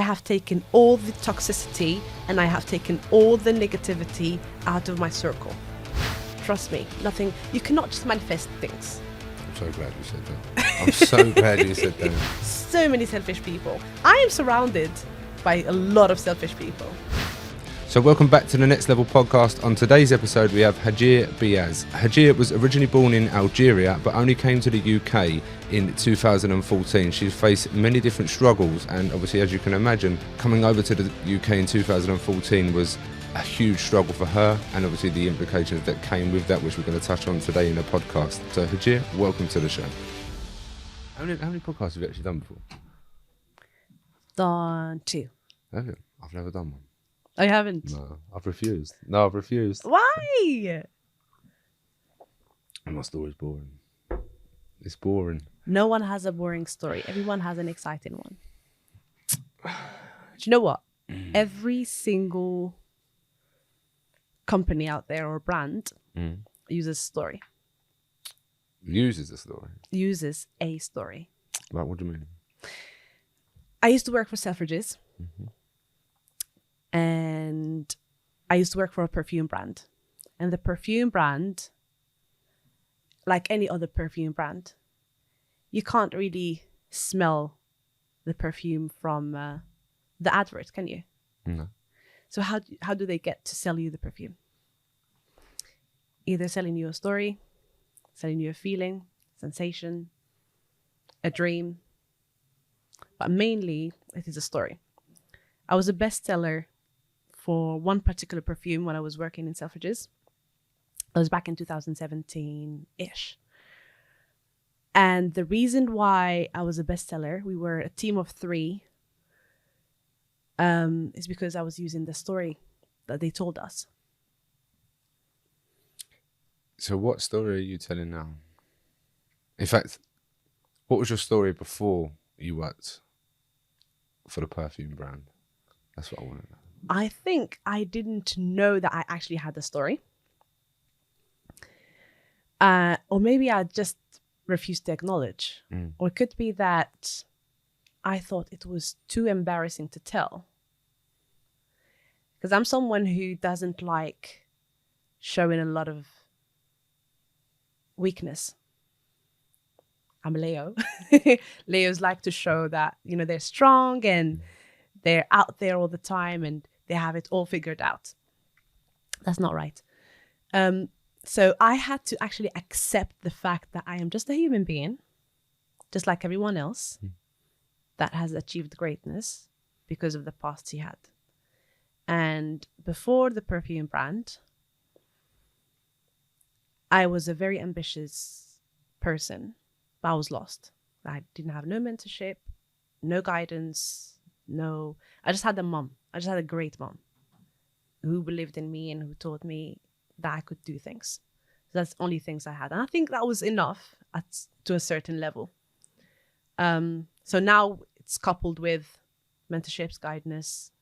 have taken all the toxicity and I have taken all the negativity out of my circle. Trust me, nothing, you cannot just manifest things. I'm so glad you said that. I'm so glad you said that. So many selfish people. I am surrounded by a lot of selfish people. So welcome back to the Next Level podcast. On today's episode we have Hadjer Beyaz. Hadjer was originally born in Algeria but only came to the UK in 2014. She's faced many different struggles, and obviously, as you can imagine, coming over to the UK in 2014 was a huge struggle for her, and obviously the implications that came with that, which we're going to touch on today in the podcast. So Hadjer, welcome to the show. How many podcasts have you actually done before? Done 2. Have you? I've never done one. I haven't. No, I've refused. Why? My story's boring. It's boring. No one has a boring story. Everyone has an exciting one. Do you know what? Every single company out there or brand uses story. Uses a story? Uses a story. Like, what do you mean? I used to work for Selfridges. Mm-hmm. And I used to work for a perfume brand. And the perfume brand, like any other perfume brand, you can't really smell the perfume from the advert, can you? No. So how do they get to sell you the perfume? Either selling you a story, selling you a feeling, sensation, a dream. But mainly, it is a story. I was a bestseller for one particular perfume when I was working in Selfridges. That was back in 2017-ish. And the reason why I was a bestseller, we were a team of 3, is because I was using the story that they told us. So what story are you telling now? In fact, what was your story before you worked for the perfume brand? That's what I want to know. I think I didn't know that I actually had a story. Or maybe I just refused to acknowledge. Or it could be that I thought it was too embarrassing to tell. Because I'm someone who doesn't like showing a lot of weakness. I'm a Leo. Leos like to show that, they're strong and they're out there all the time and they have it all figured out. That's not right. So I had to actually accept the fact that I am just a human being, just like everyone else, that has achieved greatness because of the past he had. And before the perfume brand, I was a very ambitious person, but I was lost. I didn't have no mentorship, no guidance, I just had a mom. I just had a great mom who believed in me and who taught me that I could do things. So that's the only things I had. And I think that was enough to a certain level. So now it's coupled with mentorships, guidance,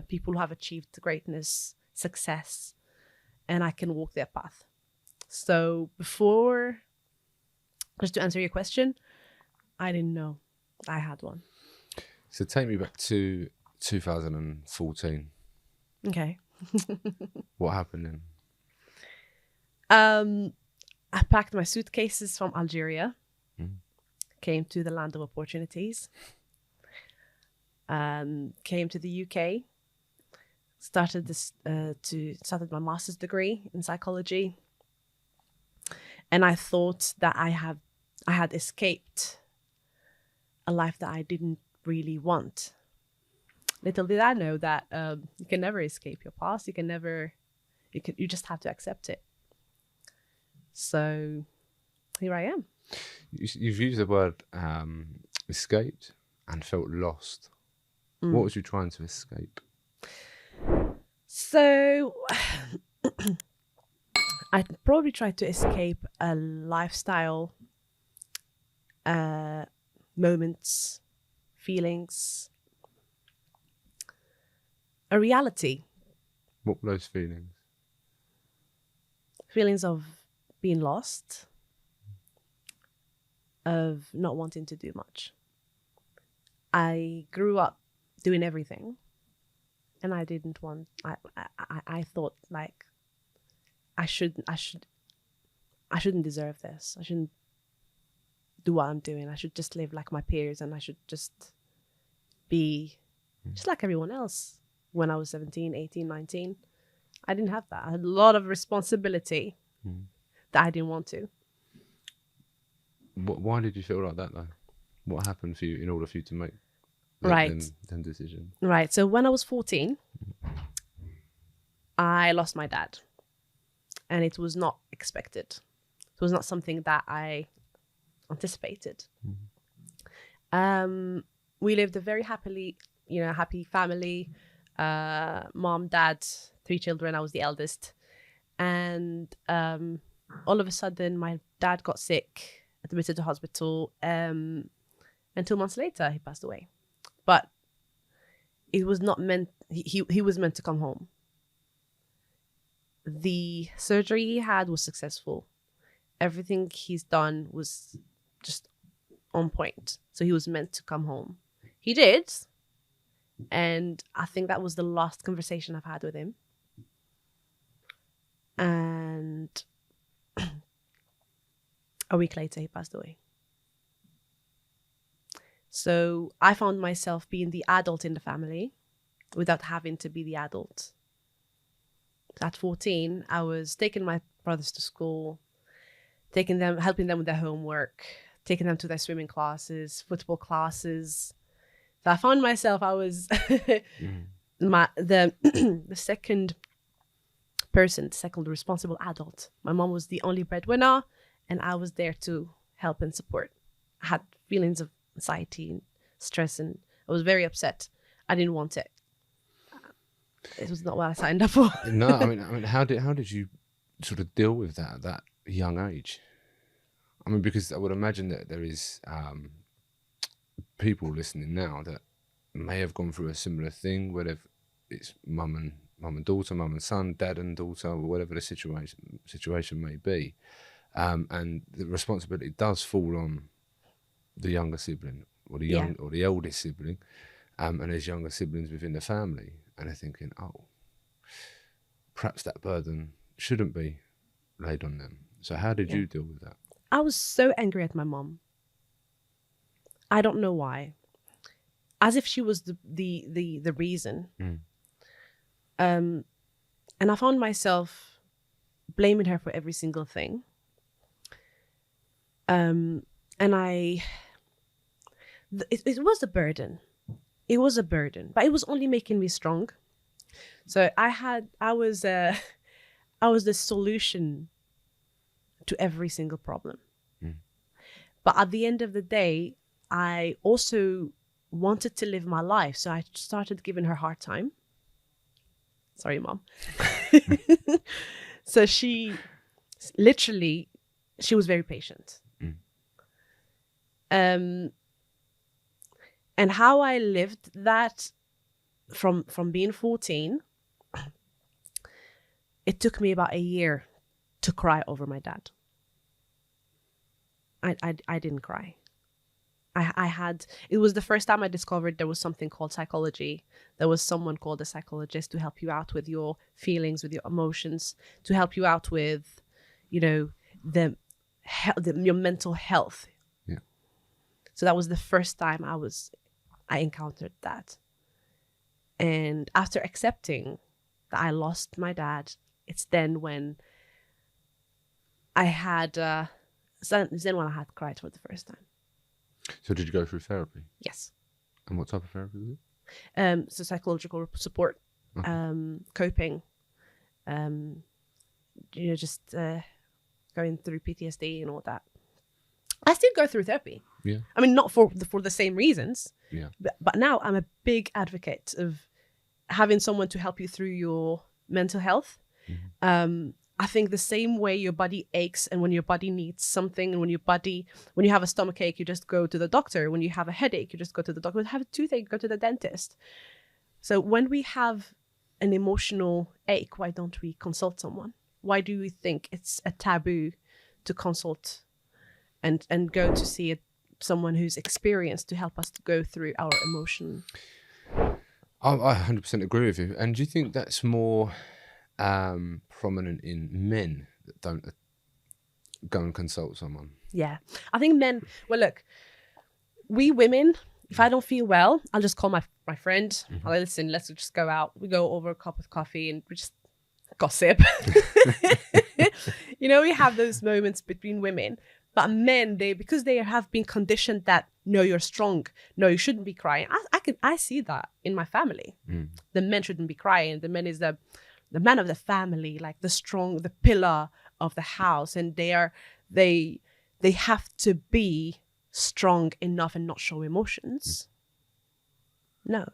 people who have achieved greatness, success, and I can walk their path. So before, just to answer your question, I didn't know I had one. So take me back to 2014. Okay. What happened then? I packed my suitcases from Algeria, came to the land of opportunities, came to the UK, started my master's degree in psychology, and I thought that I had escaped a life that I didn't really want. Little did I know that you can never escape your past. You just have to accept it. So here I am. You've used the word escaped and felt lost. What was you trying to escape? So I probably tried to escape a lifestyle, moments, feelings, a reality. What were those feelings? Feelings of being lost, of not wanting to do much. I grew up doing everything, and I didn't want. I thought like I shouldn't deserve this. I shouldn't do what I'm doing. I should just live like my peers, and I should just be just like everyone else. When I was 17, 18, 19, I didn't have that. I had a lot of responsibility that I didn't want to. Why did you feel like that though? What happened for you in order for you to make them decisions? Right. So when I was 14, I lost my dad, and it was not expected. It was not something that I anticipated. We lived a very happy family. Mom, dad, 3 children. I was the eldest, and all of a sudden, my dad got sick, admitted to hospital, and 2 months later, he passed away. But it was not meant. He was meant to come home. The surgery he had was successful. Everything he's done was just on point. So he was meant to come home. He did. And I think that was the last conversation I've had with him. And a week later, he passed away. So I found myself being the adult in the family without having to be the adult. At 14, I was taking my brothers to school, helping them with their homework, taking them to their swimming classes, football classes. So I found myself, I was the second responsible adult. My mom was the only breadwinner, and I was there to help and support. I had feelings of anxiety and stress, and I was very upset. I didn't want it. It was not what I signed up for. No, I mean, how did you sort of deal with that at that young age? I mean, because I would imagine that there is people listening now that may have gone through a similar thing, whether it's mum and daughter, mum and son, dad and daughter, or whatever the situation may be, and the responsibility does fall on the younger sibling or the eldest sibling, and there's younger siblings within the family, and they're thinking, oh, perhaps that burden shouldn't be laid on them. So how did you deal with that? I was so angry at my mom. I don't know why. As if she was the reason. And I found myself blaming her for every single thing. And it was a burden. It was a burden, but it was only making me strong. So I was the solution to every single problem. But at the end of the day, I also wanted to live my life. So I started giving her a hard time. Sorry, Mom. So she was very patient. And how I lived that from being 14, it took me about a year to cry over my dad. I didn't cry. It was the first time I discovered there was something called psychology. There was someone called a psychologist to help you out with your feelings, with your emotions, to help you out with, your mental health. Yeah. So that was the first time I encountered that. And after accepting that I lost my dad, it's then when I had cried for the first time. So did you go through therapy? Yes. And what type of therapy was it? So psychological support, coping, just going through PTSD and all that. I still go through therapy. Yeah. I mean, not for the same reasons. Yeah. But now I'm a big advocate of having someone to help you through your mental health. Mm-hmm. I think the same way your body aches, and when your body needs something, and when you have a stomach ache, you just go to the doctor. When you have a headache, you just go to the doctor. When you have a toothache, go to the dentist. So when we have an emotional ache, why don't we consult someone? Why do we think it's a taboo to consult and go to see someone who's experienced to help us to go through our emotion? I 100% agree with you. And do you think that's more prominent in men that don't go and consult someone? Yeah. I think men, well, look, we women, if I don't feel well, I'll just call my friend. Mm-hmm. I'll listen, let's just go out. We go over a cup of coffee and we just gossip. We have those moments between women. But men, because they have been conditioned that, no, you're strong. No, you shouldn't be crying. I see that in my family. The men shouldn't be crying. The man is the man of the family, like the pillar of the house. And they have to be strong enough and not show emotions. No.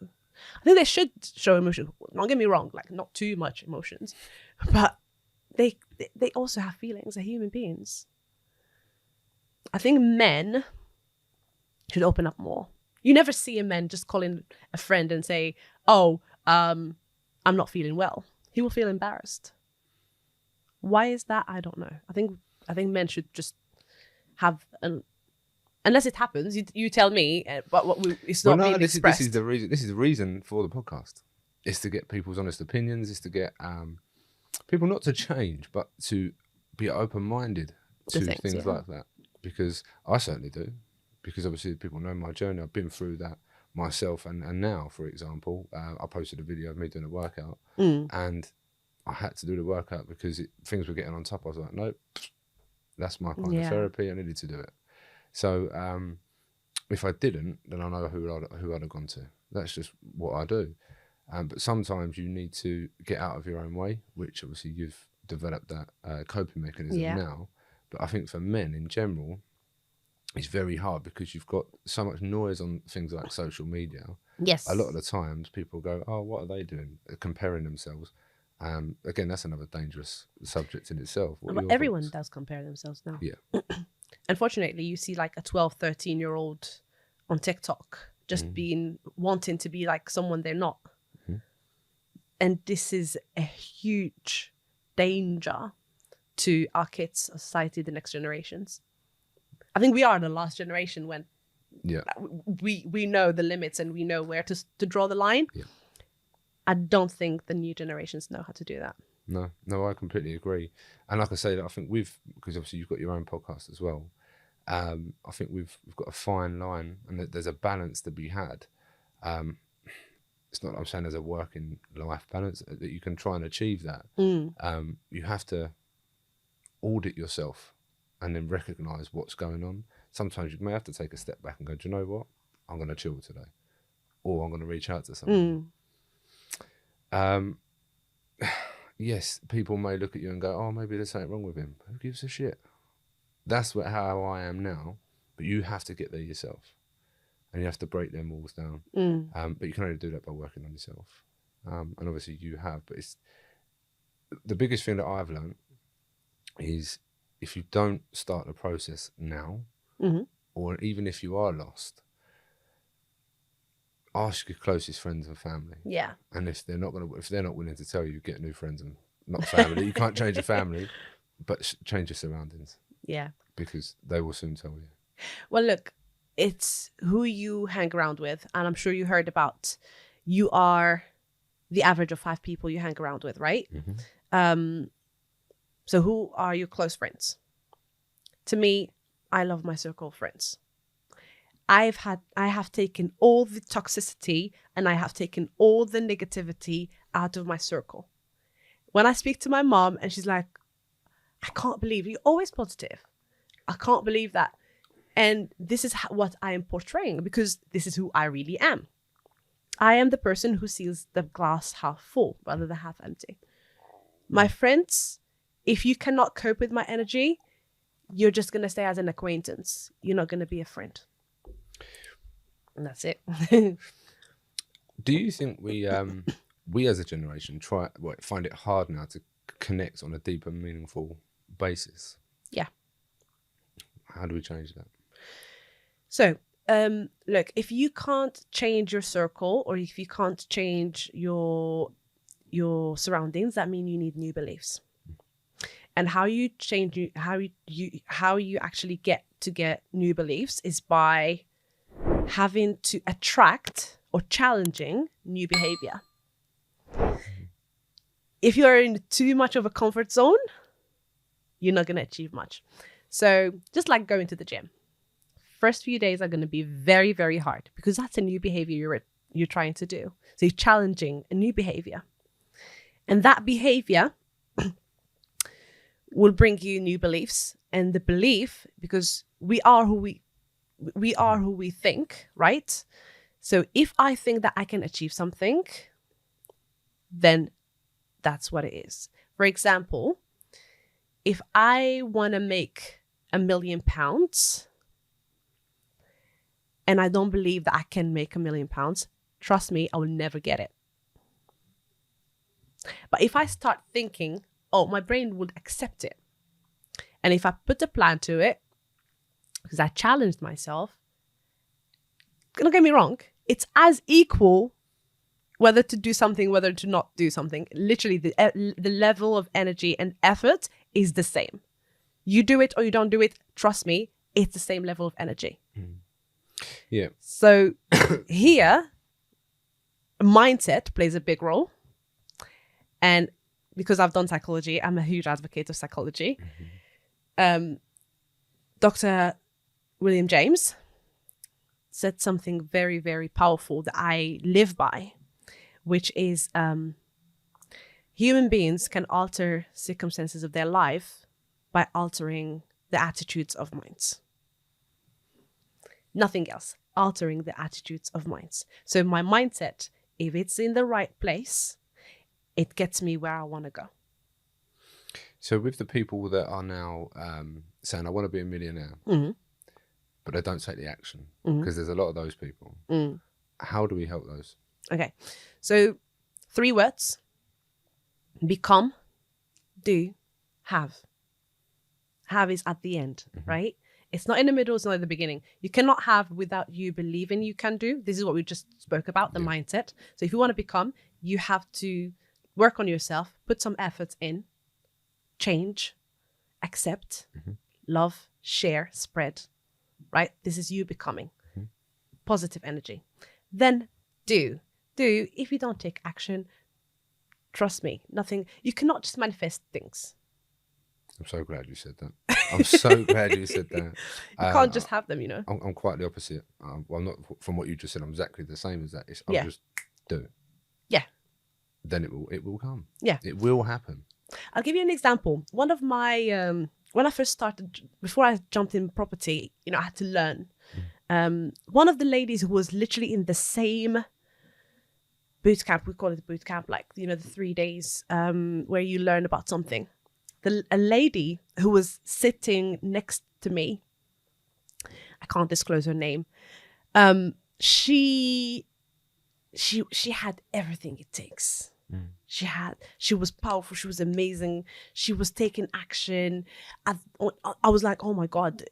I think they should show emotions. Don't get me wrong, like not too much emotions. But they also have feelings. They're human beings. I think men should open up more. You never see a man just calling a friend and say, oh, I'm not feeling well. He will feel embarrassed. Why is that? I don't know. I think men should just have unless it happens, you tell me, but it's not being expressed. This is the reason for the podcast. It's to get people's honest opinions. It's to get people not to change, but to be open-minded to things like that. Because I certainly do. Because obviously people know my journey. I've been through that myself. And now, for example, I posted a video of me doing a workout. And I had to do the workout because things were getting on top. I was like, nope, that's my kind of therapy. I needed to do it. So if I didn't, then I know who I'd have gone to. That's just what I do. But sometimes you need to get out of your own way, which obviously you've developed that coping mechanism now. But I think for men in general, it's very hard because you've got so much noise on things like social media. Yes. A lot of the times people go, oh, what are they doing? Comparing themselves. Again, that's another dangerous subject in itself. But everyone does compare themselves now. Yeah. Unfortunately, you see like a 12, 13-year-old on TikTok just wanting to be like someone they're not. And this is a huge danger to our kids, our society, the next generations. I think we are the last generation when we know the limits and we know where to draw the line. Yeah. I don't think the new generations know how to do that. No, I completely agree. And like I say, I think because obviously you've got your own podcast as well. I think we've got a fine line, and that there's a balance to be had. It's not, I'm saying there's a working life balance that you can try and achieve that. You have to audit yourself and then recognize what's going on. Sometimes you may have to take a step back and go, do you know what? I'm going to chill today, or I'm going to reach out to someone. Yes, people may look at you and go, oh, maybe there's something wrong with him. Who gives a shit? That's how I am now, but you have to get there yourself. And you have to break them walls down. But you can only do that by working on yourself. And obviously you have, but it's the biggest thing that I've learned is if you don't start the process now, or even if you are lost, ask your closest friends and family. Yeah. And if they're not willing to tell you, get new friends and not family. You can't change your family, but change your surroundings. Yeah. Because they will soon tell you. Well, look, it's who you hang around with. And I'm sure you heard about, you are the average of 5 people you hang around with, right? So who are your close friends? To me, I love my circle of friends. I have taken all the toxicity and I have taken all the negativity out of my circle. When I speak to my mom and she's like, I can't believe you're always positive. I can't believe that. And this is what I am portraying, because this is who I really am. I am the person who sees the glass half full rather than half empty. My friends, if you cannot cope with my energy, you're just going to stay as an acquaintance. You're not going to be a friend. And that's it. Do you think we as a generation find it hard now to connect on a deeper, meaningful basis? Yeah. How do we change that? So, look, if you can't change your circle, or if you can't change your surroundings, that means you need new beliefs. And how you actually get new beliefs is by having to attract or challenging new behavior. If you're in too much of a comfort zone, you're not going to achieve much. So just like going to the gym, first few days are going to be very, very hard because that's a new behavior you're trying to do. So you're challenging a new behavior. And that behavior will bring you new beliefs. And the belief, because we are who we think, right? So if I think that I can achieve something, then that's what it is. For example, if I want to make £1 million and I don't believe that I can make £1 million, trust me, I will never get it. But if I start thinking, oh, my brain would accept it. And if I put a plan to it, because I challenged myself, don't get me wrong, it's as equal whether to do something, whether to not do something. Literally, the level of energy and effort is the same. You do it or you don't do it, trust me, it's the same level of energy. Yeah. So here, mindset plays a big role. And because I've done psychology, I'm a huge advocate of psychology. Dr. William James said something very, very powerful that I live by, which is human beings can alter circumstances of their life by altering the attitudes of minds. Nothing else. Altering the attitudes of minds. So my mindset, if it's in the right place, it gets me where I want to go. So with the people that are now saying, I want to be a millionaire, but they don't take the action, because there's a lot of those people. How do we help those? Okay. So 3 words: become, do, have. Have is at the end, right? It's not in the middle, it's not at the beginning. You cannot have without you believing you can do. This is what we just spoke about, the mindset. So if you want to become, you have to work on yourself, put some effort in, change, accept, love, share, spread, right? This is you becoming. Positive energy. Then do. Do, if you don't take action, trust me, nothing, you cannot just manifest things. I'm so glad you said that. I'm so glad you said that. You can't just have them, you know. I'm quite the opposite. Well, not from what you just said. I'm exactly the same as that. I'll just do it. Yeah. Then it will come. Yeah. It will happen. I'll give you an example. One of my, when I first started, before I jumped in property, you know, I had to learn. One of the ladies who was literally in the same boot camp, we call it boot camp, like, you know, the 3 days where you learn about something. A lady who was sitting next to me, I can't disclose her name. She had everything it takes. She was powerful. She was amazing. She was taking action. I was like, oh my God,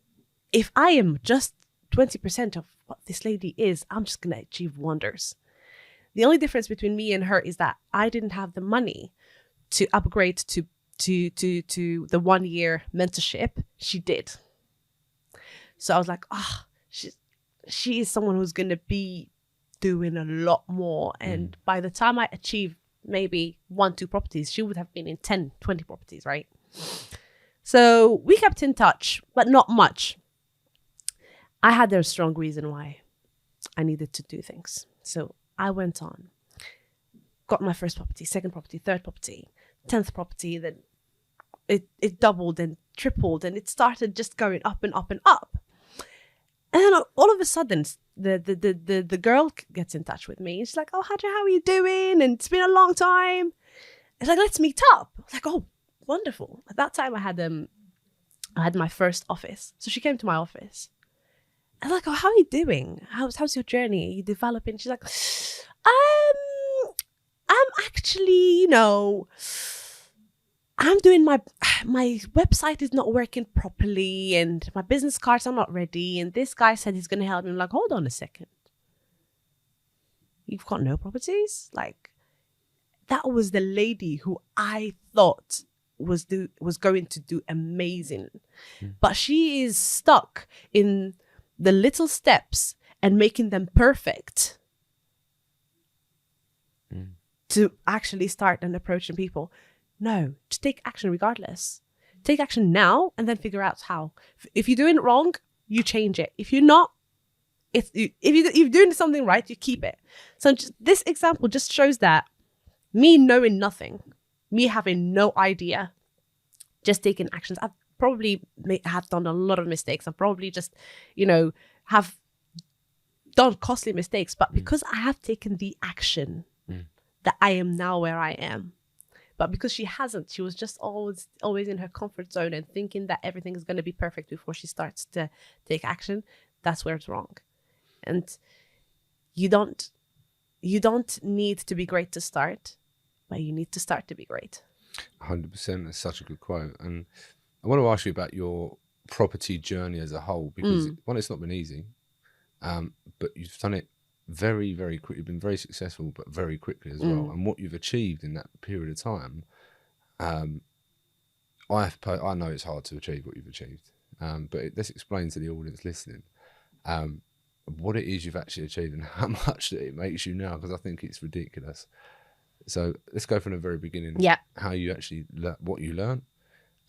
if I am just 20% of what this lady is, I'm just going to achieve wonders. The only difference between me and her is that I didn't have the money to upgrade to the 1 year mentorship. She did. So I was like, she is someone who's going to be doing a lot more. And by the time I achieved maybe 1-2 properties, she would have been in 10-20 properties, right? So we kept in touch, but not much. I had a strong reason why I needed to do things. So I went on, got my first property, second property, third property, 10th property. Then it doubled and tripled, and it started just going up and up and up. And then all of a sudden, the girl gets in touch with me. She's like, "Oh, Hadjer, how are you doing? And it's been a long time." It's like, "Let's meet up." I was like, "Oh, wonderful." At that time, I had my first office. So she came to my office. I was like, "Oh, how are you doing? How's your journey? Are you developing?" She's like, I'm actually, you know, I'm doing my website is not working properly, and my business cards are not ready, and this guy said he's going to help me." I'm like, "Hold on a second. You've got no properties?" Like, that was the lady who I thought was going to do amazing. But she is stuck in the little steps and making them perfect to actually start and approaching people. No, just take action regardless. Take action now and then figure out how. If you're doing it wrong, you change it. If you're not, if you're doing something right, you keep it. So this example just shows that me knowing nothing, me having no idea, just taking actions. I've probably have done a lot of mistakes. I've probably just, have done costly mistakes. But because I have taken the action, that I am now where I am. But because she hasn't, she was just always in her comfort zone and thinking that everything is going to be perfect before she starts to take action. That's where it's wrong. And you don't need to be great to start, but you need to start to be great. 100%. That's such a good quote. And I want to ask you about your property journey as a whole, because one, it's not been easy, but you've done it very, very quickly. You've been very successful, but very quickly as well. And what you've achieved in that period of time, I know it's hard to achieve what you've achieved, but let's explain to the audience listening what it is you've actually achieved and how much that it makes you now, because I think it's ridiculous. So let's go from the very beginning. Yeah. How you actually what you learned,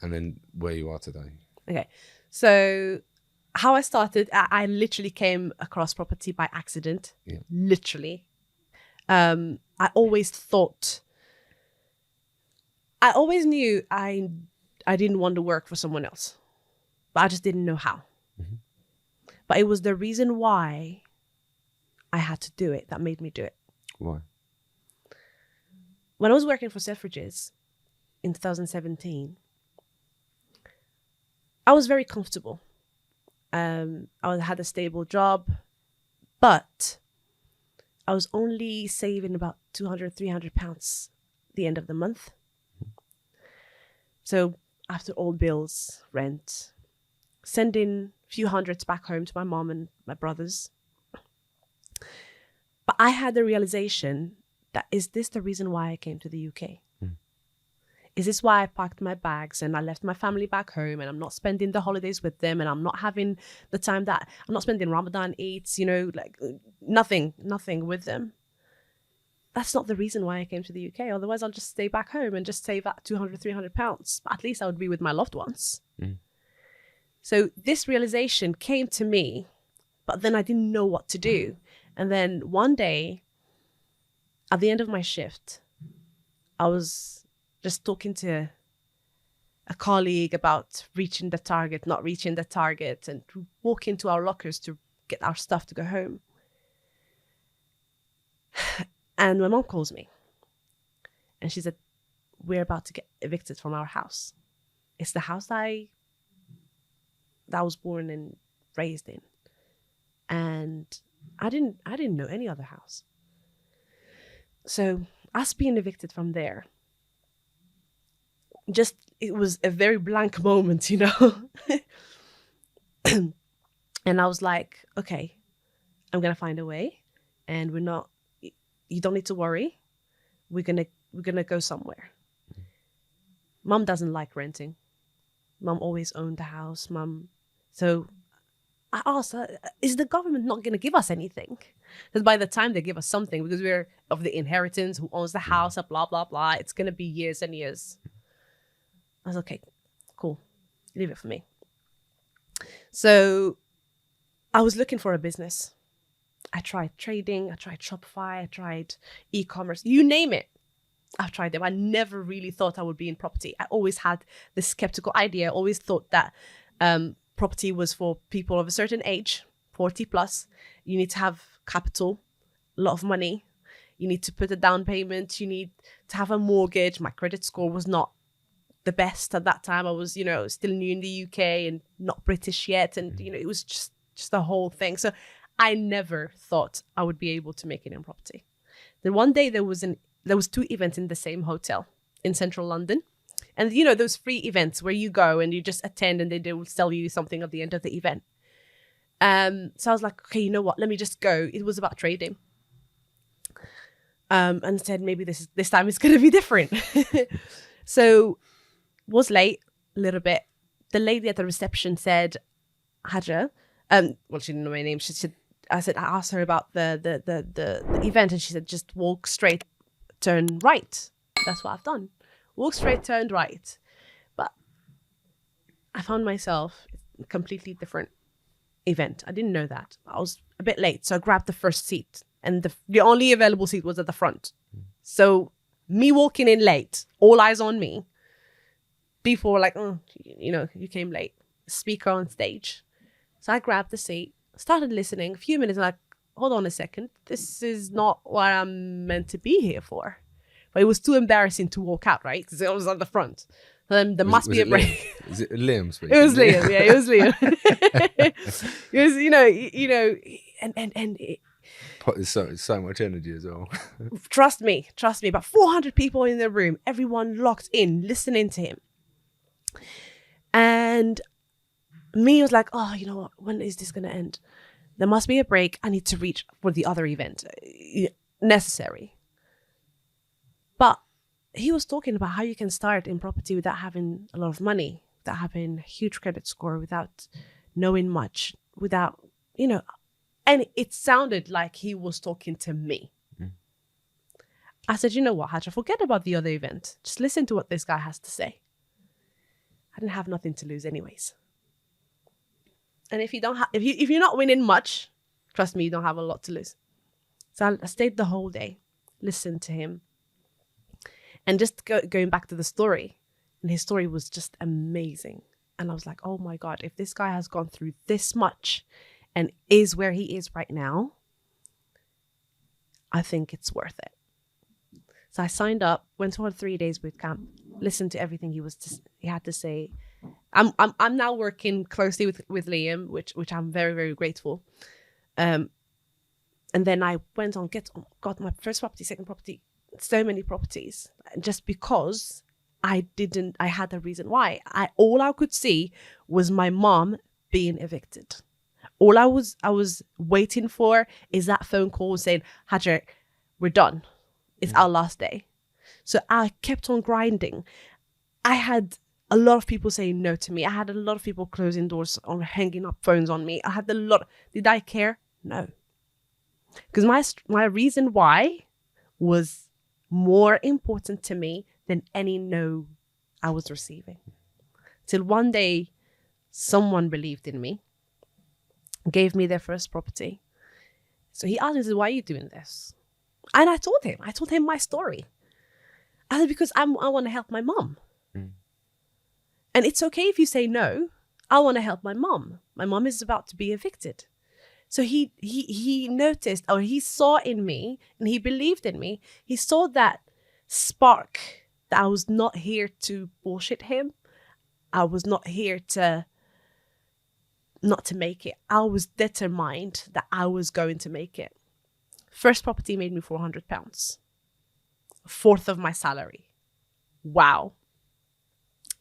and then where you are today. Okay. So how I started, I literally came across property by accident. Yeah. Literally. I always knew I didn't want to work for someone else, but I just didn't know how. But it was the reason why I had to do it that made me do it. Why? When I was working for Selfridges in 2017, I was very comfortable. I had a stable job, but I was only saving about 200, 300 pounds at the end of the month. So after all bills, rent, sending a few hundreds back home to my mom and my brothers. But I had the realization that, is this the reason why I came to the UK? Is this why I packed my bags and I left my family back home and I'm not spending the holidays with them and I'm not having the time that I'm not spending Ramadan Eids, nothing with them? That's not the reason why I came to the UK. Otherwise, I'll just stay back home and just save that 200, 300 pounds. But at least I would be with my loved ones. So this realization came to me, but then I didn't know what to do. And then one day, at the end of my shift, I was just talking to a colleague about reaching the target, not reaching the target, and walk into our lockers to get our stuff to go home. And my mom calls me and she said, we're about to get evicted from our house. It's the house that I was born and raised in. And I didn't know any other house. So us being evicted from there, it was a very blank moment, And I was like, okay, I'm going to find a way, and you don't need to worry. We're going to go somewhere. Mom doesn't like renting. Mom always owned the house. So I asked her, is the government not going to give us anything? Because by the time they give us something, because we're of the inheritance, who owns the house, blah, blah, blah, it's going to be years and years. I was okay, cool, leave it for me. So I was looking for a business. I tried trading, I tried Shopify, I tried e-commerce, you name it. I've tried them. I never really thought I would be in property. I always had this skeptical idea. I always thought that property was for people of a certain age, 40 plus. You need to have capital, a lot of money. You need to put a down payment. You need to have a mortgage. My credit score was not the best at that time. I was, still new in the UK and not British yet. And, it was just the whole thing. So I never thought I would be able to make it in property. Then one day there was 2 events in the same hotel in central London. And, those free events where you go and you just attend and they will sell you something at the end of the event. So I was like, okay, you know what? Let me just go. It was about trading. And said, maybe this time it's going to be different. So was late a little bit. The lady at the reception said, Hadjer, she didn't know my name. She said, I asked her about the event, and she said, just walk straight turn right. That's what I've done. Walked straight, turned right. But I found myself in a completely different event. I didn't know that. I was a bit late, so I grabbed the first seat. And the only available seat was at the front. So me walking in late, all eyes on me. People were like, oh, you came late. Speaker on stage. So I grabbed the seat, started listening. A few minutes, like, hold on a second. This is not what I'm meant to be here for. But it was too embarrassing to walk out, right? Because I was at the front. There must be a break. Is it Liam speaking? It was Liam, yeah, it was Liam. It was, and There's so much energy as well. Trust me, about 400 people in the room, everyone locked in, listening to him. And me was like, oh, you know what? When is this going to end? There must be a break. I need to reach for the other event. Necessary. But he was talking about how you can start in property without having a lot of money, without having a huge credit score, without knowing much, without, and it sounded like he was talking to me. I said, you know what, Hadjer, forget about the other event. Just listen to what this guy has to say. I didn't have nothing to lose anyways. And if you're not winning much, trust me, you don't have a lot to lose. So I stayed the whole day, listened to him. And just going back to the story, and his story was just amazing. And I was like, oh my God, if this guy has gone through this much and is where he is right now, I think it's worth it. So I signed up, went to a 3-day boot camp, listened to everything he had to say. I'm now working closely with Liam, which I'm very, very grateful. And then I went on, got my first property, second property, so many properties, just because I had a reason why. All I could see was my mom being evicted. All I was waiting for is that phone call saying, Hadjer, we're done. It's our last day. So I kept on grinding. I had a lot of people saying no to me. I had a lot of people closing doors or hanging up phones on me. I had a lot. Did I care? No. Because my reason why was more important to me than any no I was receiving. Till one day, someone believed in me, gave me their first property. So he asked me, why are you doing this? And I told him my story. I said, because I want to help my mom. And it's okay if you say no. I want to help my mom. My mom is about to be evicted. So he noticed, or he saw in me, and he believed in me. He saw that spark that I was not here to bullshit him. I was not here not to make it. I was determined that I was going to make it. First property made me £400. A fourth of my salary. Wow.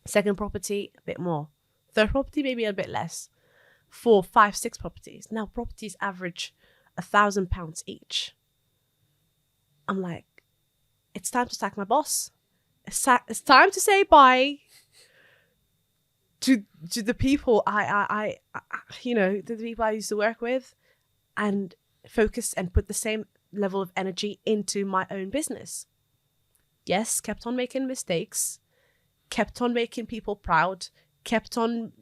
Second property, a bit more. Third property, maybe a bit less. 4, 5, 6 properties. Now properties average £1,000 each. I'm like, it's time to sack my boss. It's time to say bye to the people the people I used to work with, and focus and put the same level of energy into my own business. Yes, kept on making mistakes, kept on making people proud, kept on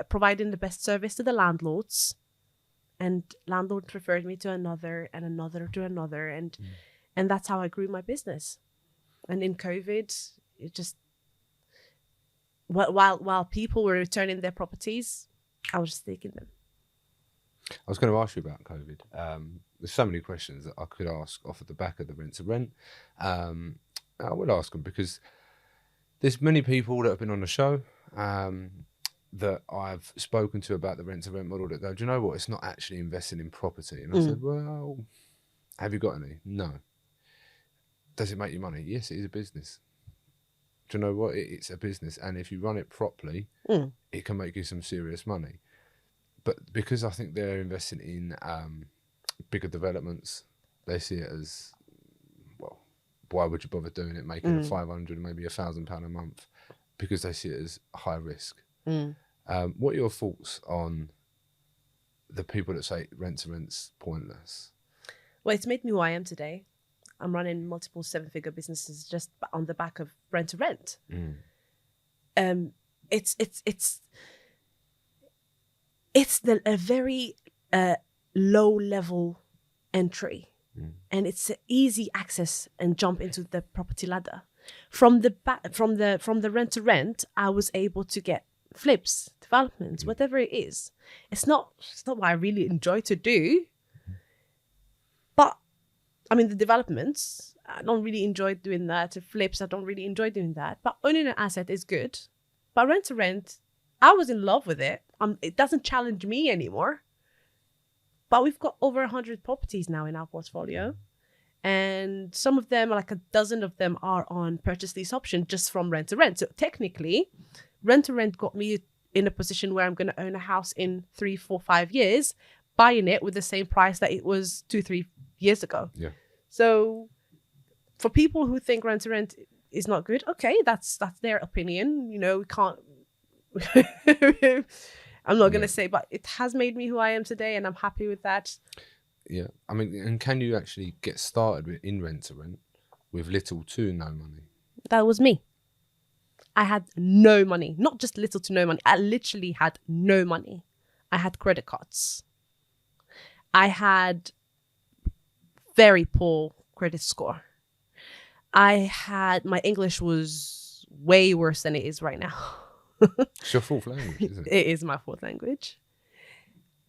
providing the best service to the landlords, and landlords referred me to another and another to another, and that's how I grew my business. And in COVID, it just while people were returning their properties, I was just taking them. I was going to ask you about COVID. There's so many questions that I could ask off at the back of the rent to rent. I will ask them because there's many people that have been on the show that I've spoken to about the rent to rent model that go, do you know what? It's not actually investing in property. And I said, well, have you got any? No. Does it make you money? Yes, it is a business. Do you know what? It's a business. And if you run it properly, it can make you some serious money. But because I think they're investing in bigger developments, they see it as, well, why would you bother doing it, making a 500, maybe £1,000 a month, because they see it as high risk. What are your thoughts on the people that say rent to rent's pointless? Well, it's made me who I am today. I'm running multiple 7-figure businesses just on the back of rent to rent. It's a very low level entry, and it's easy access and jump into the property ladder. From the rent to rent, I was able to get flips, developments, whatever it is. It's not what I really enjoy to do, but I mean the developments, I don't really enjoy doing that. The flips, I don't really enjoy doing that. But owning an asset is good. But rent to rent, I was in love with it. It doesn't challenge me anymore. But we've got over 100 properties now in our portfolio. And some of them, like a dozen of them, are on purchase lease option just from rent to rent. So technically, rent to rent got me in a position where I'm going to own a house in 3, 4, 5 years, buying it with the same price that it was 2, 3 years ago. Yeah. So for people who think rent to rent is not good, okay, that's their opinion. You know, we can't. I'm not going to say, but it has made me who I am today, and I'm happy with that. Yeah, I mean, and can you actually get started in rent to rent with little to no money? That was me. I had no money, not just little to no money. I literally had no money. I had credit cards. I had very poor credit score. My English was way worse than it is right now. It's your fourth language, isn't it? It is my fourth language.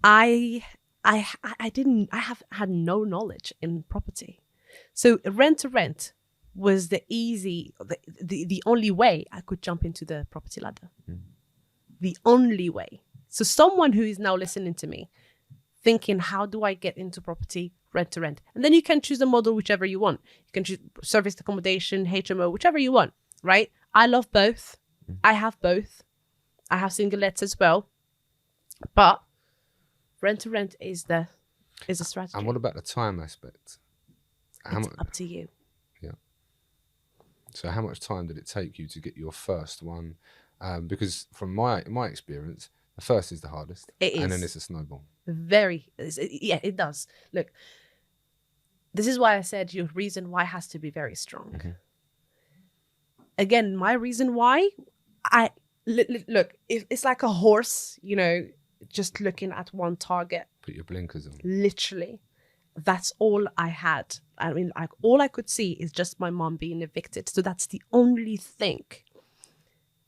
I have had no knowledge in property. So rent to rent was the only way I could jump into the property ladder. The only way. So someone who is now listening to me, thinking, how do I get into property? Rent to rent. And then you can choose a model, whichever you want. You can choose serviced accommodation, HMO, whichever you want, right? I love both. I have both. I have singlets as well. But rent to rent is a strategy. And what about the time aspect? It's up to you. Yeah. So how much time did it take you to get your first one? Because from my experience, the first is the hardest. It is. And then it's a snowball. Yeah, it does. Look, this is why I said your reason why has to be very strong. Okay. Again, my reason why, look, it's like a horse, you know, just looking at one target. Put your blinkers on. Literally. That's all I had. I mean, like, all I could see is just my mom being evicted. So that's the only thing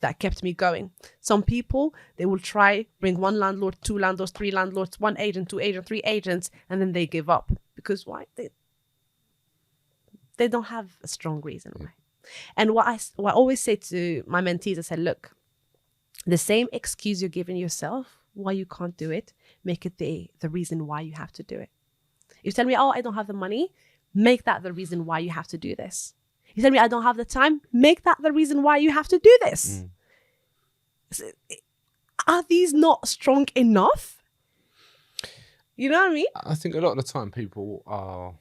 that kept me going. Some people, they will try, bring one landlord, 2 landlords, 3 landlords, 1 agent, 2 agents, 3 agents, and then they give up. Because why? They don't have a strong reason why. And what I always say to my mentees, I said, look, the same excuse you're giving yourself why you can't do it, make it the reason why you have to do it. You tell me, oh, I don't have the money, make that the reason why you have to do this. You tell me, I don't have the time, make that the reason why you have to do this. Are these not strong enough? You know what I mean? I think a lot of the time people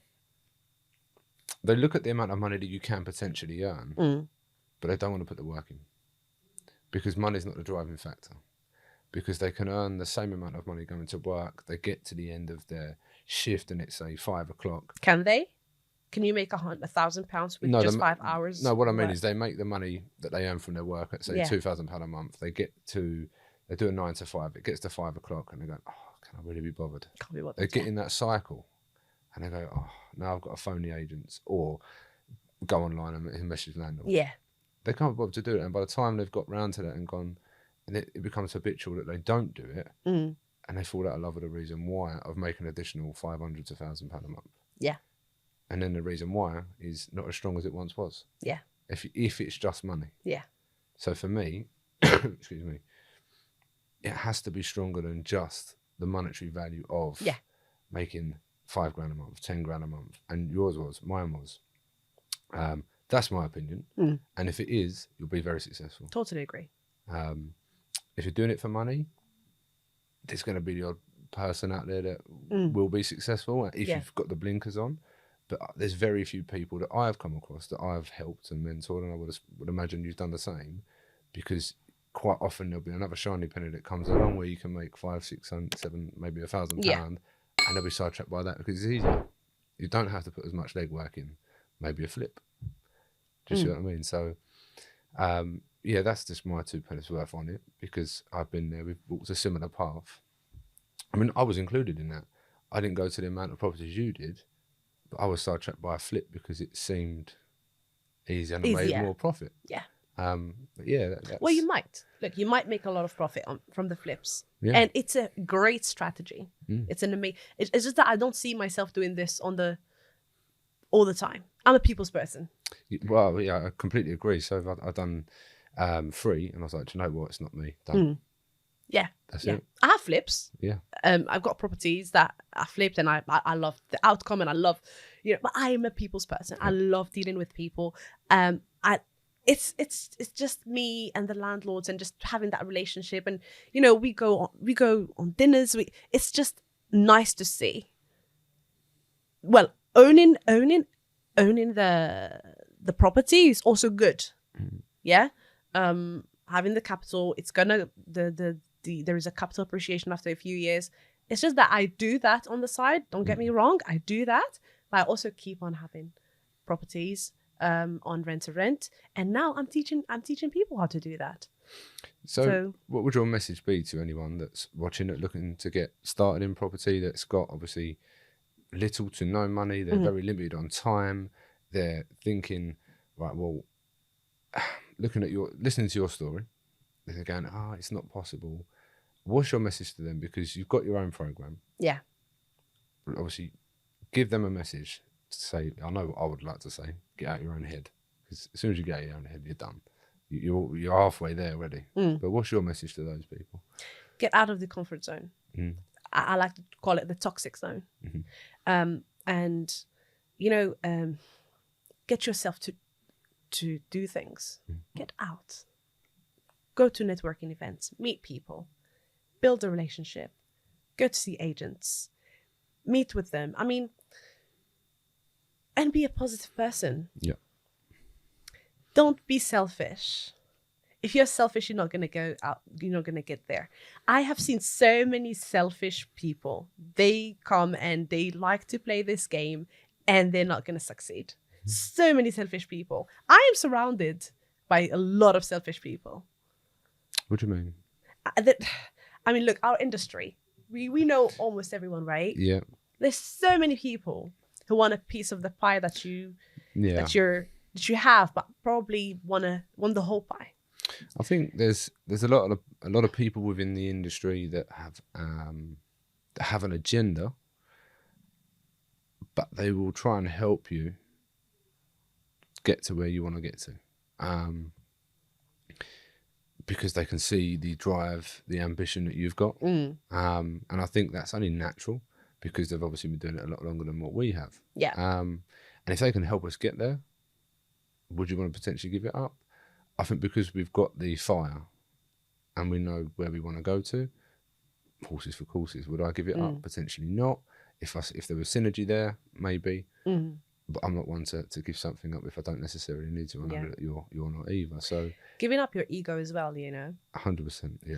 they look at the amount of money that you can potentially earn, but they don't want to put the work in. Because money's not the driving factor. Because they can earn the same amount of money going to work. They get to the end of their shift and it's, say, 5 o'clock. Can they? Can you make £1,000 with just 5 hours? No, what I mean is they make the money that they earn from their work at, say, £2,000 a month. They do a 9 to 5. It gets to 5 o'clock and they go, oh, can I really be bothered? Can't be bothered. They get in that cycle and they go, oh, now I've got to phone the agents or go online and message landlords. Yeah. They can't be bothered to do it. And by the time they've got round to that and gone, and it becomes habitual that they don't do it, and they fall out of love with the reason why of making an additional £500 to £1,000 a month. Yeah. And then the reason why is not as strong as it once was. Yeah. If it's just money. Yeah. So for me, excuse me, it has to be stronger than just the monetary value of making £5 grand a month, 10 grand a month. And yours was, mine was. That's my opinion. And if it is, you'll be very successful. Totally agree. If you're doing it for money, there's going to be the odd person out there that will be successful if you've got the blinkers on. But there's very few people that I've come across that I've helped and mentored, and I would imagine you've done the same, because quite often there'll be another shiny penny that comes along where you can make 500, 600, 700, maybe £1,000, and they'll be sidetracked by that because it's easy. You don't have to put as much legwork in. maybe a flip. Do you see what I mean? So, yeah, that's just my 2 pennies worth on it, because I've been there. We've walked a similar path. I mean, I was included in that. I didn't go to the amount of properties you did, but I was sidetracked by a flip because it seemed easy and I made more profit. Yeah. But yeah, that's... Well, you might. Look, you might make a lot of profit from the flips. Yeah. And it's a great strategy. It's an amazing... It's just that I don't see myself doing this all the time. I'm a people's person. Well, yeah, I completely agree. So I've done 3, and I was like, do you know what? It's not me. Done. Yeah. That's it. I have flips. Yeah. I've got properties that I flipped, and I love the outcome, and I love, but I am a people's person. I love dealing with people. It's just me and the landlords, and just having that relationship, and we go on dinners. It's just nice to see. Well, owning the property is also good. Yeah. Having the capital, it's gonna there is a capital appreciation after a few years. It's just that I do that on the side. Don't get me wrong, I do that, but I also keep on having properties on rent to rent, and now I'm teaching people how to do that. So what would your message be to anyone that's watching it, looking to get started in property, that's got obviously little to no money, they're very limited on time, they're thinking, right, well, listening to your story, they're going, it's not possible. What's your message to them? Because you've got your own program. Yeah. Obviously, give them a message to say, I know what I would like to say, get out your own head. Because as soon as you get out your own head, you're done. You're halfway there already. But what's your message to those people? Get out of the comfort zone. I like to call it the toxic zone. And, get yourself to do things. Get out. Go to networking events. Meet people. Build a relationship. Go to see agents. Meet with them. I mean, and be a positive person. Yeah. Don't be selfish. If you're selfish, you're not going to go out. You're not going to get there. I have seen so many selfish people. They come and they like to play this game, and they're not going to succeed. So many selfish people. I am surrounded by a lot of selfish people. What do you mean? I mean, look, our industry, we know almost everyone, right? Yeah. There's so many people who want a piece of the pie that you have, but probably want the whole pie. I think there's a lot of people within the industry that have an agenda, but they will try and help you get to where you want to get to, because they can see the drive, the ambition that you've got, and I think that's only natural because they've obviously been doing it a lot longer than what we have. Yeah. And if they can help us get there, would you want to potentially give it up? I think because we've got the fire and we know where we want to go to, horses for courses. Would I give it up? Potentially not. If there was synergy there, maybe. But I'm not one to give something up if I don't necessarily need to. I know that you're not either. So giving up your ego as well, 100%, yeah.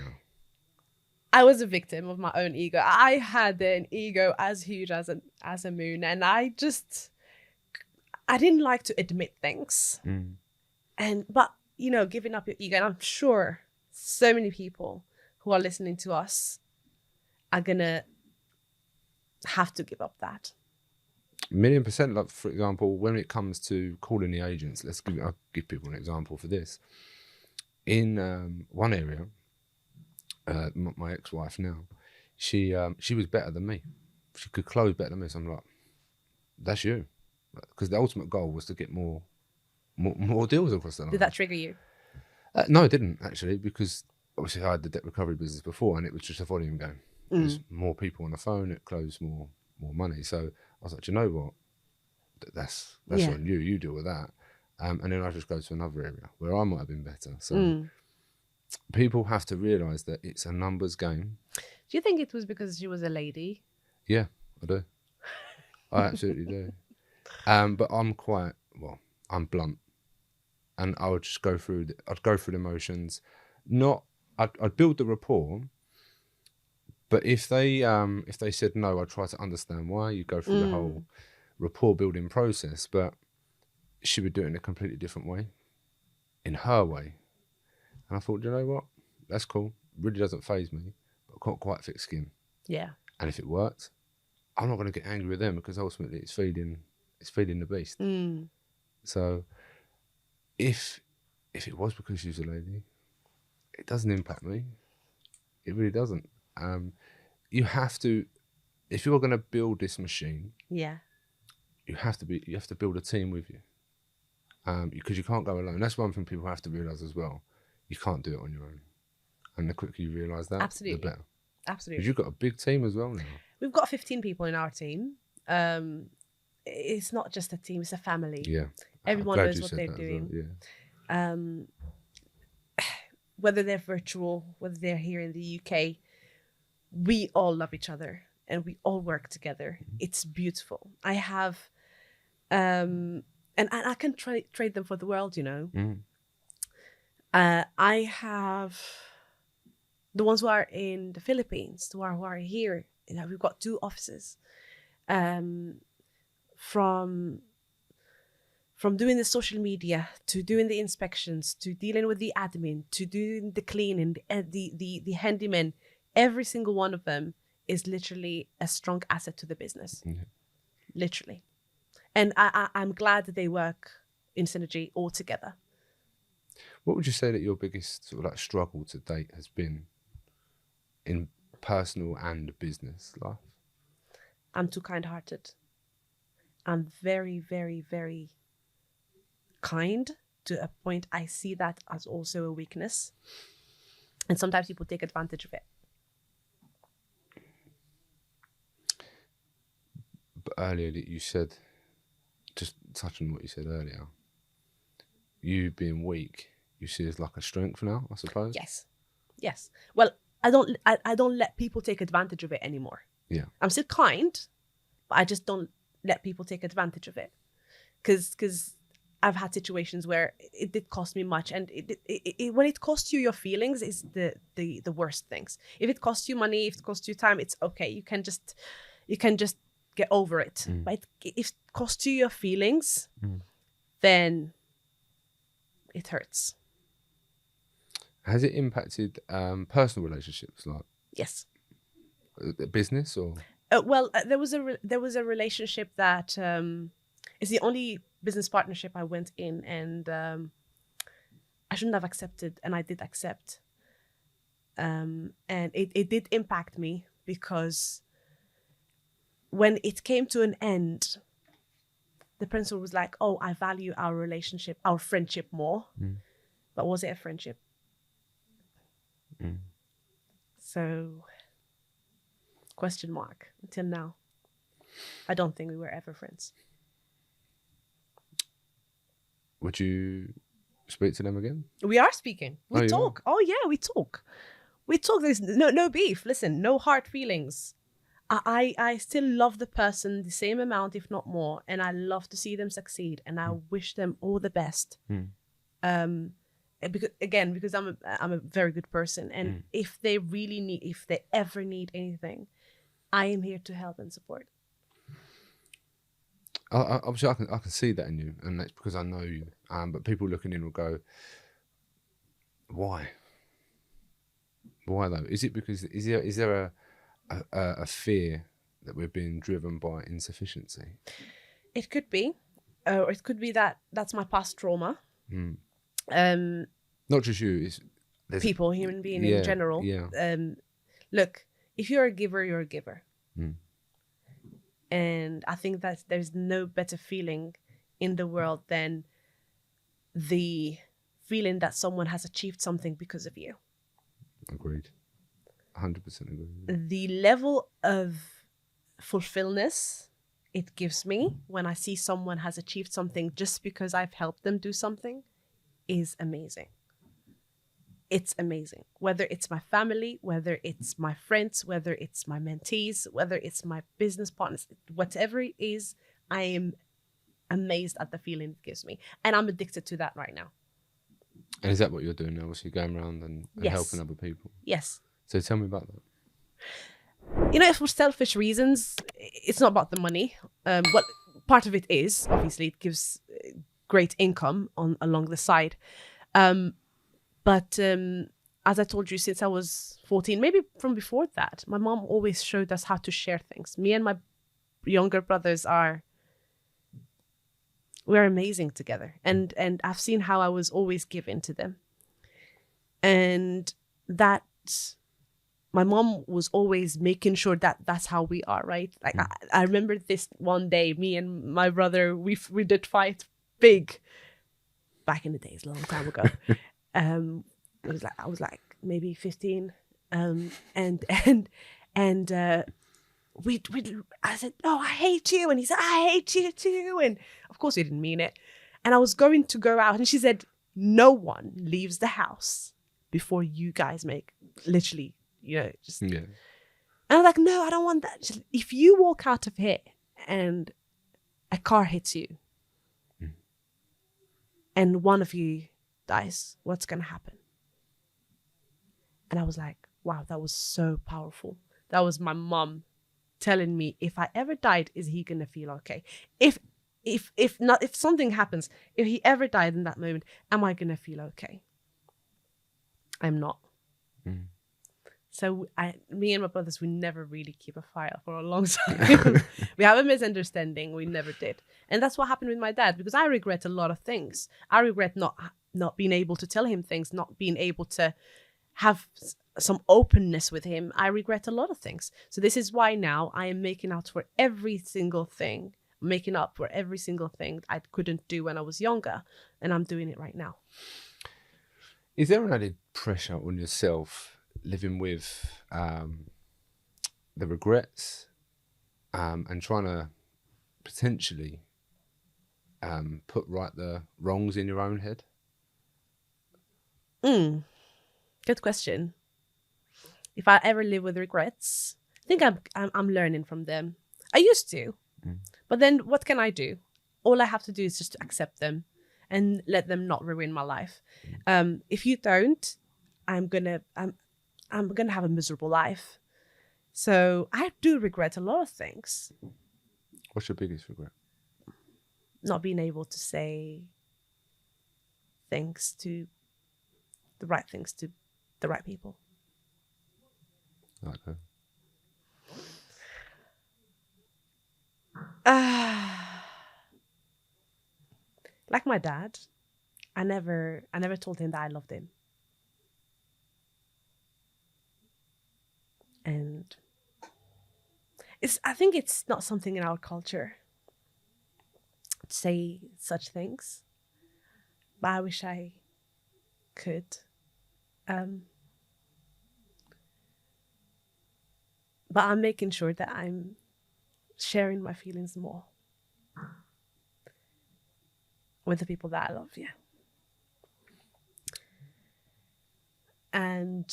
I was a victim of my own ego. I had an ego as huge as a moon, and I didn't like to admit things. But giving up your ego, and I'm sure so many people who are listening to us are gonna have to give up that. 1,000,000%. Like, for example, when it comes to calling the agents, I'll give people an example for this. In one area, my ex-wife now, she was better than me. She could close better than me. So I'm like, that's you, because the ultimate goal was to get more deals across the line. Did that trigger you? No, it didn't actually, because obviously I had the debt recovery business before, and it was just a volume game. There's more people on the phone, it closed more money. So I was like, do you know what? That's on you. You deal with that. And then I just go to another area where I might have been better. So people have to realise that it's a numbers game. Do you think it was because she was a lady? Yeah, I do. I absolutely do. But I'm I'm blunt, and I would just go through the motions. I'd build the rapport. But if they said no, I'd try to understand why. You go through the whole rapport building process. But she would do it in a completely different way, in her way. And I thought, you know what? That's cool. Really doesn't faze me, but I can't quite thick skin. Yeah. And if it worked, I'm not going to get angry with them because ultimately it's feeding the beast. So if it was because she was a lady, it doesn't impact me. It really doesn't. You have to, if you're going to build this machine, Yeah. you have to build a team with you. Because you can't go alone. That's one thing people have to realise as well. You can't do it on your own. And the quicker you realise that, Absolutely. the better. Absolutely. Because you've got a big team as well now. We've got 15 people in our team. It's not just a team, it's a family. Yeah. Everyone knows what they're doing. Well. Yeah. Whether they're virtual, whether they're here in the UK, we all love each other and we all work together. It's beautiful. I have, and I can trade them for the world, you know. I have the ones who are in the Philippines, who are here. You know, we've got 2 offices. From doing the social media to doing the inspections to dealing with the admin to doing the cleaning, the handyman, every single one of them is literally a strong asset to the business. Literally. And I'm glad that they work in synergy all together. What would you say that your biggest sort of like struggle to date has been in personal and business life? I'm too kind-hearted. I'm very, very, very kind to a point. I see that as also a weakness. And sometimes people take advantage of it. But earlier that you said, just touching on what you said earlier, you being weak, you see as like a strength now, I suppose? Yes. Well, I don't let people take advantage of it anymore. Yeah. I'm still kind, but I just don't let people take advantage of it. Because I've had situations where it did cost me much, and when it costs you your feelings is the worst things. If it costs you money, if it costs you time, it's okay. You can just get over it. But if it costs you your feelings, then it hurts. Has it impacted personal relationships, like Yes. Business or? Well, there was a relationship that is the only business partnership I went in, and I shouldn't have accepted, and I did accept. And it did impact me because when it came to an end, the principal was like, "Oh, I value our relationship, our friendship more." But was it a friendship? So, question mark until now. I don't think we were ever friends. Would you speak to them again? We are speaking. We talk. Oh yeah, we talk. We talk. There's no beef. Listen, no hard feelings. I still love the person the same amount, if not more, and I love to see them succeed, and I wish them all the best. Because I'm a very good person, and if they ever need anything, I am here to help and support. Obviously, I can see that in you, and that's because I know you. But people looking in will go, "Why? Why though? Is it because is there a fear that we're being driven by insufficiency?" It could be, or it could be that's my past trauma. Not just you. There's people, human being in general. Yeah. Look, if you're a giver, you're a giver. And I think that there's no better feeling in the world than the feeling that someone has achieved something because of you. Agreed. 100% agree. The level of fulfillment it gives me when I see someone has achieved something just because I've helped them do something is amazing. It's amazing. Whether it's my family, whether it's my friends, whether it's my mentees, whether it's my business partners, whatever it is, I am amazed at the feeling it gives me. And I'm addicted to that right now. And is that what you're doing now? So you're going around and helping other people? Yes. So tell me about that. You know, for selfish reasons, it's not about the money. What part of it is, obviously, it gives great income along the side. But as I told you, since I was 14, maybe from before that, my mom always showed us how to share things. Me and my younger brothers we're amazing together. And I've seen how I was always giving to them. And that my mom was always making sure that that's how we are, right? Like I remember this one day, me and my brother, we did fight big back in the days, a long time ago. It was like I was like maybe 15, and I said, "Oh, I hate you," and he said, "I hate you too," and of course he didn't mean it. And I was going to go out, and she said, "No one leaves the house before you guys make literally, just." Yeah. And I was like, "No, I don't want that. Just, if you walk out of here and a car hits you, and one of you dies, what's gonna happen?" And I was like, wow, that was so powerful. That was my mom telling me, if I ever died, is he gonna feel okay? If something happens, if he ever died in that moment, am I gonna feel okay? I'm not. So me and my brothers, we never really keep a fire for a long time. We have a misunderstanding. We never did. And that's what happened with my dad, because I regret a lot of things. I regret not being able to tell him things, not being able to have some openness with him. I regret a lot of things. So this is why now I am making up for every single thing I couldn't do when I was younger. And I'm doing it right now. Is there an added pressure on yourself living with the regrets and trying to potentially put right the wrongs in your own head? Good question. If I ever live with regrets, I think I'm learning from them. I used to, but then what can I do? All I have to do is just accept them and let them not ruin my life. If you don't, I'm gonna have a miserable life. So I do regret a lot of things. What's your biggest regret? Not being able to say the right things to the right people. Okay. Like my dad, I never told him that I loved him. And I think it's not something in our culture to say such things. But I wish I could. But I'm making sure that I'm sharing my feelings more with the people that I love, yeah. And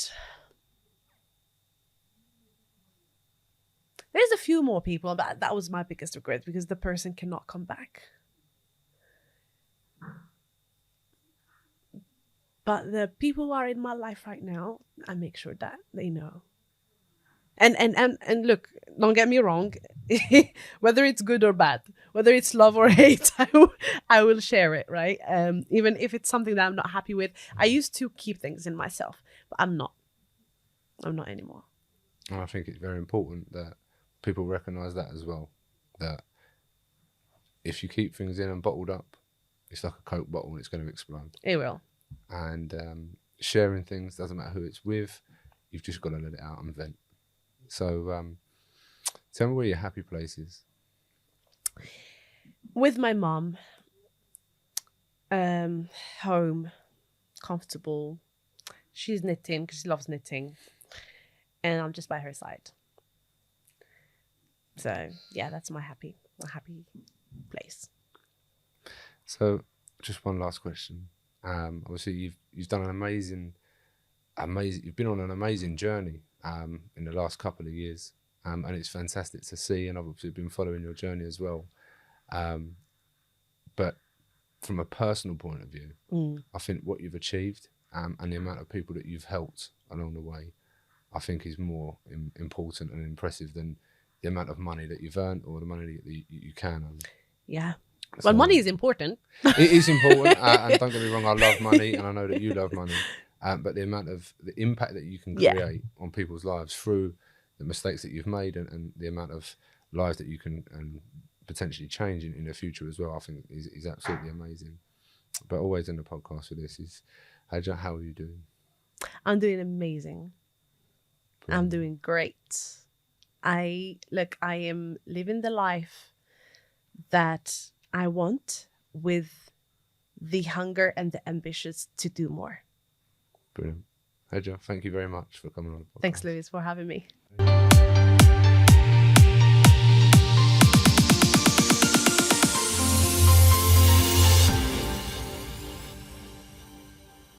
there's a few more people, but that was my biggest regret, because the person cannot come back. But the people who are in my life right now, I make sure that they know. And look, don't get me wrong, whether it's good or bad, whether it's love or hate, I will share it, right? Even if it's something that I'm not happy with. I used to keep things in myself, but I'm not anymore. And I think it's very important that people recognise that as well, that if you keep things in and bottled up, it's like a Coke bottle and it's going to explode. It will. And sharing things, doesn't matter who it's with, you've just got to let it out and vent. So tell me where your happy place is. With my mom, home, comfortable. She's knitting because she loves knitting. And I'm just by her side. So yeah, that's my happy place. So just one last question. Obviously you've done an amazing, you've been on an amazing journey in the last couple of years, and it's fantastic to see, and I've obviously been following your journey as well. But from a personal point of view, I think what you've achieved and the amount of people that you've helped along the way, I think is more important and impressive than the amount of money that you've earned or the money that you can earn. Yeah. Well, money is important. It is important, and don't get me wrong, I love money, and I know that you love money. But the impact that you can create on people's lives through the mistakes that you've made, and the amount of lives that you can potentially change in the future as well, I think is absolutely amazing. But always in the podcast with this is, Hadjer, how are you doing? I'm doing amazing. Brilliant. I'm doing great. I am living the life that I want, with the hunger and the ambitions to do more. Brilliant. Hadjer, thank you very much for coming on the podcast. Thanks, Louis, for having me.